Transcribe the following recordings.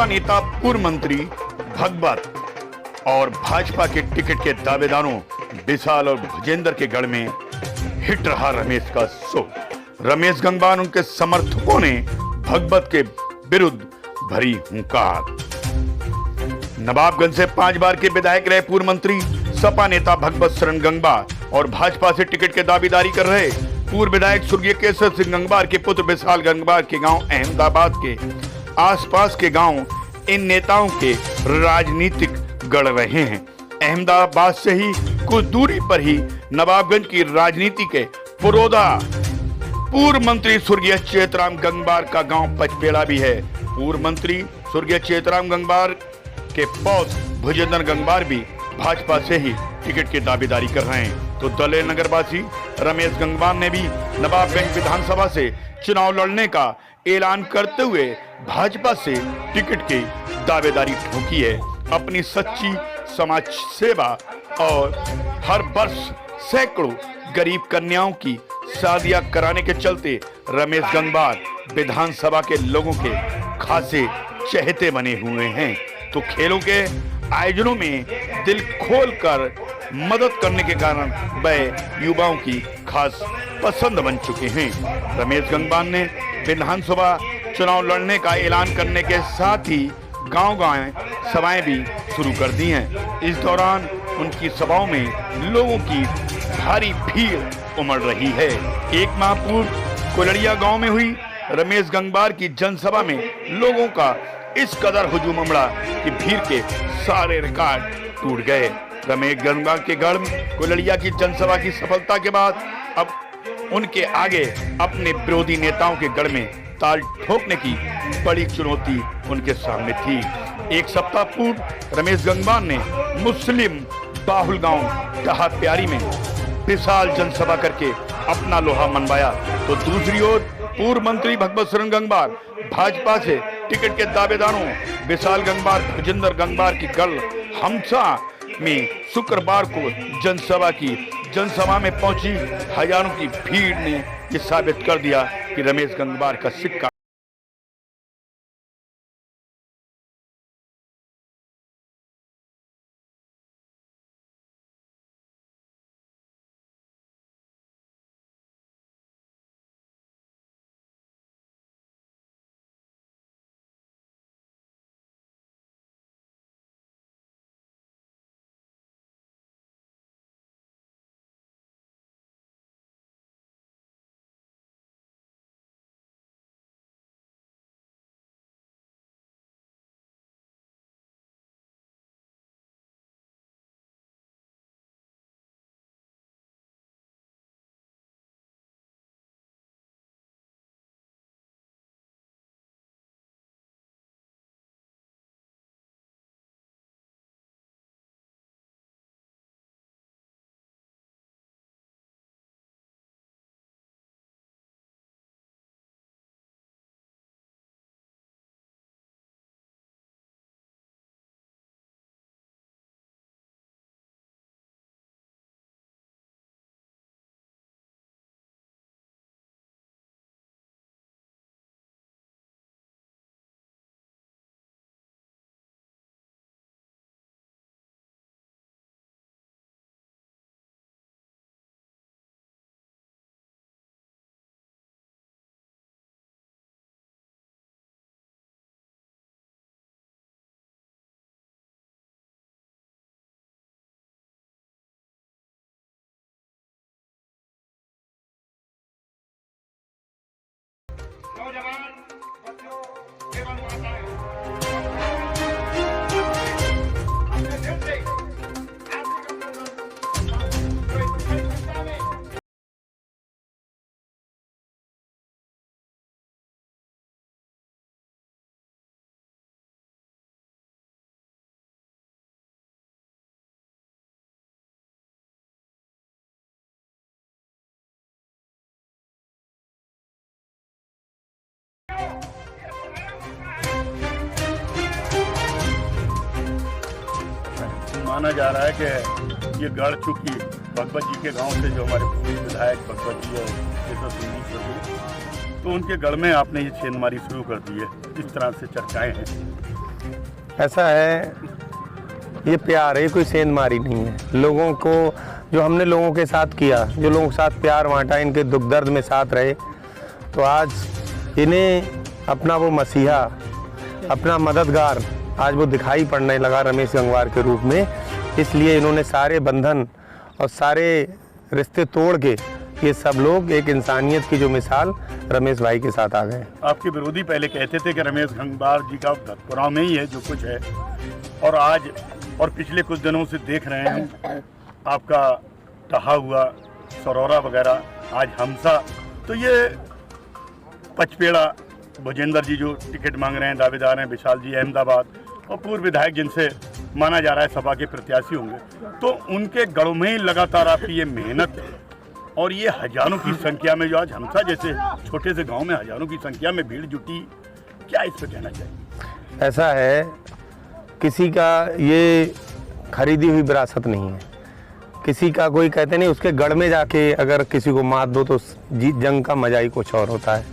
सपा नेता पूर्व मंत्री भगवत और भाजपा के टिकट के दावेदारों विशाल और भुजेंद्र के गढ़ में हिट रहा रमेश का शो। रमेश गंगवार उनके समर्थकों ने भगवत के विरुद्ध भरी हुंकार। नवाबगंज से 5 बार के विधायक रहे पूर्व मंत्री सपा नेता भगवत शरण गंगवार और भाजपा से टिकट के दावेदारी कर रहे पूर्व विधायक स्वर्गीय केशव सिंह गंगवार के पुत्र विशाल गंगवार के गांव अहमदाबाद के आसपास के गांव इन नेताओं के राजनीतिक गढ़ रहे हैं। अहमदाबाद से ही कुछ दूरी पर ही नवाबगंज की राजनीति के पुरोधा पूर्व मंत्री स्वर्गीय चेतराम गंगवार का गांव पचपेड़ा भी है। पूर्व मंत्री स्वर्गीय चेतराम गंगवार के पौत्र भुजेंद्र गंगवार भी भाजपा से ही टिकट की दावेदारी कर रहे हैं। तो दले नगरवासी रमेश गंगवार ने भी नवाबगंज विधानसभा से चुनाव लड़ने का ऐलान करते हुए भाजपा से टिकट की दावेदारी ठोकी है। अपनी सच्ची समाज सेवा और हर वर्ष सैकड़ों गरीब कन्याओं की शादियां कराने के चलते रमेश गंगवार विधानसभा के लोगों के खासे चहेते बने हुए हैं। तो खेलों के आयोजनों में दिल खोलकर मदद करने के कारण वह युवाओं की खास पसंद बन चुके हैं। रमेश गंगवार ने विधानसभा चुनाव लड़ने का ऐलान करने के साथ ही गांव-गांव सभाएं भी शुरू कर दी हैं। इस दौरान उनकी सभाओं में लोगों की भारी भीड़ उमड़ रही है। एक माह पूर्व कोलड़िया गांव में हुई रमेश गंगवार की जनसभा में लोगों का इस कदर हुजूम उमड़ा कि भीड़ के सारे रिकॉर्ड टूट गए। रमेश गंगवार के गढ़ कोलड़िया की जनसभा की सफलता के बाद अब उनके आगे अपने विरोधी नेताओं के गढ़ में ताल ठोकने की बड़ी चुनौती उनके सामने थी। एक सप्ताह पूर्व रमेश गंगवार ने मुस्लिम बाहुल गांव कहा प्यारी में विशाल जनसभा करके अपना लोहा मनवाया। तो दूसरी ओर पूर्व मंत्री भगवत शरण गंगवार भाजपा से टिकट के दावेदारों विशाल गंगवार भुजेंद्र गंगवार की गढ़ हमसा में शुक्रवार को जनसभा में पहुंची हजारों की भीड़ ने यह साबित कर दिया कि रमेश गंगवार का सिक्का माना जा रहा है कि ये गढ़ चुकी भगवत जी के गांव से जो हमारे पूर्व विधायक भगवत जी और केशव सिंह जी स्वर्गीय, तो उनके गढ़ में आपने ये छेनमारी शुरू कर दी है, इस तरह से चर्चाएं हैं। ऐसा है, ये प्यार है, कोई सेंधमारी नहीं है। लोगों को जो हमने लोगों के साथ किया, जो लोगों के साथ प्यार बांटा, इनके दुख दर्द में साथ रहे, तो आज इन्हें अपना वो मसीहा, अपना मददगार आज वो दिखाई पड़ने लगा रमेश गंगवार के रूप में। इसलिए इन्होंने सारे बंधन और सारे रिश्ते तोड़ के ये सब लोग एक इंसानियत की जो मिसाल रमेश भाई के साथ आ गए। आपके विरोधी पहले कहते थे कि रमेश गंगवार जी का भक्तपुराव में ही है जो कुछ है, और आज और पिछले कुछ दिनों से देख रहे हैं हम आपका टहा हुआ सरौरा वगैरह, आज हमसा, तो ये पचपेड़ा भुजेंद्र जी जो टिकट मांग रहे हैं, दावेदार हैं, विशाल जी अहमदाबाद, और पूर्व विधायक जिनसे माना जा रहा है सपा के प्रत्याशी होंगे, तो उनके गढ़ों में ही लगातार आपकी ये मेहनत और ये हजारों की संख्या में जो आज हमसा जैसे छोटे से गांव में हजारों की संख्या में भीड़ जुटी, क्या इस पर कहना चाहिए? ऐसा है, किसी का ये खरीदी हुई विरासत नहीं है। किसी का कोई कहते नहीं उसके गढ़ में जाके अगर किसी को मात दो तो जीत जंग का मजा ही कुछ और होता है।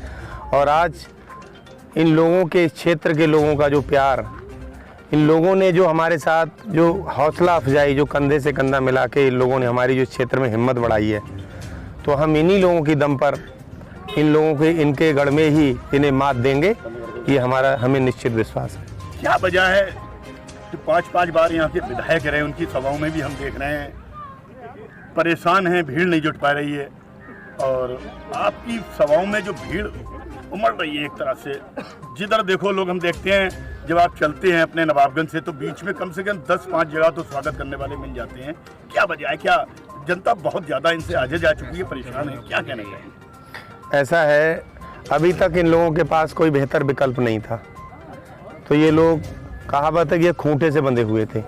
और आज इन लोगों के, इस क्षेत्र के लोगों का जो प्यार, इन लोगों ने जो हमारे साथ जो हौसला अफजाई, जो कंधे से कंधा मिला के इन लोगों ने हमारी जो क्षेत्र में हिम्मत बढ़ाई है, तो हम इन्हीं लोगों की दम पर, इन लोगों के, इनके गढ़ में ही इन्हें मात देंगे, ये हमें निश्चित विश्वास है। क्या वजह है जो 5-5 बार यहाँ के विधायक रहे, उनकी सभाओं में भी हम देख रहे हैं परेशान हैं, भीड़ नहीं जुट पा रही है, और आपकी सभाओं में जो भीड़ उमड़ रही है एक तरह से, जिधर देखो लोग, हम देखते हैं जब आप चलते हैं अपने नवाबगंज से तो बीच में कम से कम 10-5 जगह तो स्वागत करने वाले मिल जाते हैं। क्या वजह है? क्या जनता बहुत ज़्यादा इनसे आगे जा चुकी है, परेशान है, क्या कहना चाहिए? ऐसा है, अभी तक इन लोगों के पास कोई बेहतर विकल्प नहीं था, तो ये लोग, कहावत है कि ये खूंटे से बंधे हुए थे।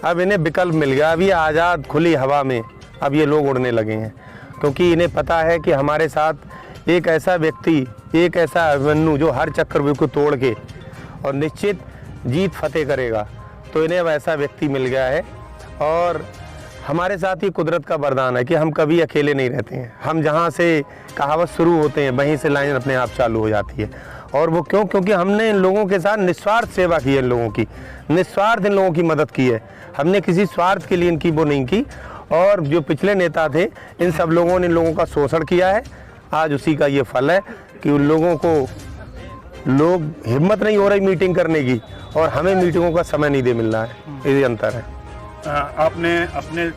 अब इन्हें विकल्प मिल गया, अब ये आज़ाद खुली हवा में अब ये लोग उड़ने लगे हैं, क्योंकि इन्हें पता है कि हमारे साथ एक ऐसा व्यक्ति, एक ऐसा अभिमन्यु जो हर चक्रव्यूह को तोड़ के और निश्चित जीत फतेह करेगा, तो इन्हें अब ऐसा व्यक्ति मिल गया है। और हमारे साथ ही कुदरत का वरदान है कि हम कभी अकेले नहीं रहते हैं। हम जहाँ से कहावत शुरू होते हैं वहीं से लाइन अपने आप चालू हो जाती है। और वो क्यों? क्योंकि हमने इन लोगों के साथ निस्वार्थ सेवा की है, इन लोगों की निस्वार्थ, इन लोगों की मदद की है। हमने किसी स्वार्थ के लिए इनकी वो नहीं की। और जो पिछले नेता थे, इन सब लोगों ने इन लोगों का शोषण किया है। आज उसी का ये फल है कि उन लोगों को लोग हिम्मत नहीं हो रही मीटिंग करने की, और हमें मीटिंगों का समय नहीं दे मिल रहा है। ये अंतर है। आपने अपने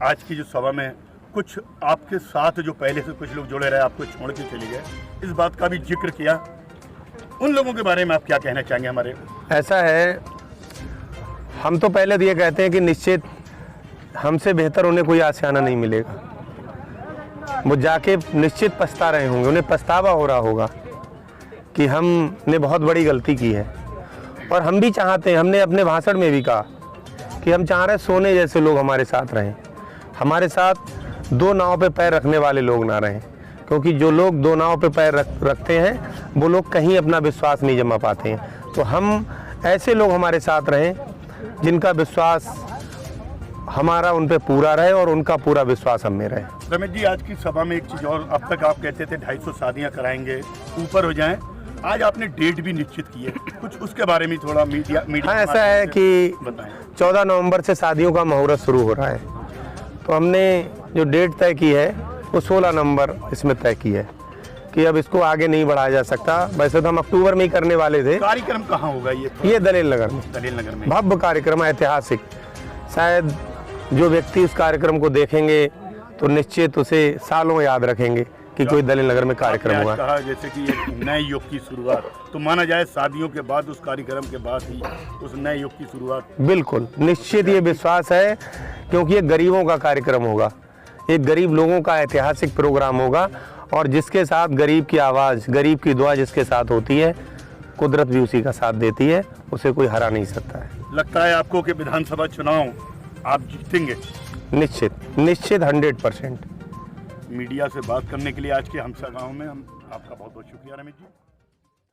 आज की जो सभा में कुछ आपके साथ जो पहले से कुछ लोग जुड़े रहे, आपको छोड़ के चले गए, इस बात का भी जिक्र किया, उन लोगों के बारे में आप क्या कहना चाहेंगे? हमारे ऐसा है, हम तो पहले ये कहते हैं कि निश्चित हमसे बेहतर उन्हें कोई आशियाना नहीं मिलेगा। वो जाके निश्चित पछता रहे होंगे, उन्हें पछतावा हो रहा होगा कि हमने बहुत बड़ी गलती की है। और हम भी चाहते हैं, हमने अपने भाषण में भी कहा कि हम चाह रहे हैं सोने जैसे लोग हमारे साथ रहें, हमारे साथ दो नाव पे पैर रखने वाले लोग ना रहें। क्योंकि जो लोग दो नाव पे पैर रखते हैं वो लोग कहीं अपना विश्वास नहीं जमा पाते हैं। तो हम ऐसे लोग हमारे साथ रहें जिनका विश्वास हमारा उन पे पूरा रहे और उनका पूरा विश्वास हम में रहे। रमेश जी, आज की सभा में एक चीज़ और, अब तक आप कहते थे 250 शादियाँ कराएंगे, ऊपर हो जाएं, आज आपने डेट भी निश्चित की है, कुछ उसके बारे में थोड़ा मीडिया हाँ, ऐसा है कि 14 नवंबर से शादियों का मुहूर्त शुरू हो रहा है, तो हमने जो डेट तय की है वो 16 नवंबर इसमें तय की है कि अब इसको आगे नहीं बढ़ाया जा सकता। वैसे तो हम अक्टूबर में ही करने वाले थे। कार्यक्रम कहाँ होगा ये दलील नगर में। दलील नगर में भव्य कार्यक्रम, ऐतिहासिक। शायद जो व्यक्ति उस कार्यक्रम को देखेंगे तो निश्चित उसे सालों याद रखेंगे कि कोई दलील नगर में कार्यक्रम हुआ। कहा जैसे कि एक नए युग की शुरुआत, तो माना जाए शादियों के बाद, उस कार्यक्रम के बाद ही उस नए युग की शुरुआत। बिल्कुल निश्चित ये विश्वास है, क्योंकि ये गरीबों का कार्यक्रम होगा, एक गरीब लोगों का ऐतिहासिक प्रोग्राम होगा, और जिसके साथ गरीब की आवाज़, गरीब की दुआ जिसके साथ होती है, कुदरत भी उसी का साथ देती है, उसे कोई हरा नहीं सकता है। लगता है आपको कि विधानसभा चुनाव आप जीतेंगे? निश्चित 100%। मीडिया से बात करने के लिए आज के हमसा गांव में हम आपका बहुत बहुत शुक्रिया रमेश जी।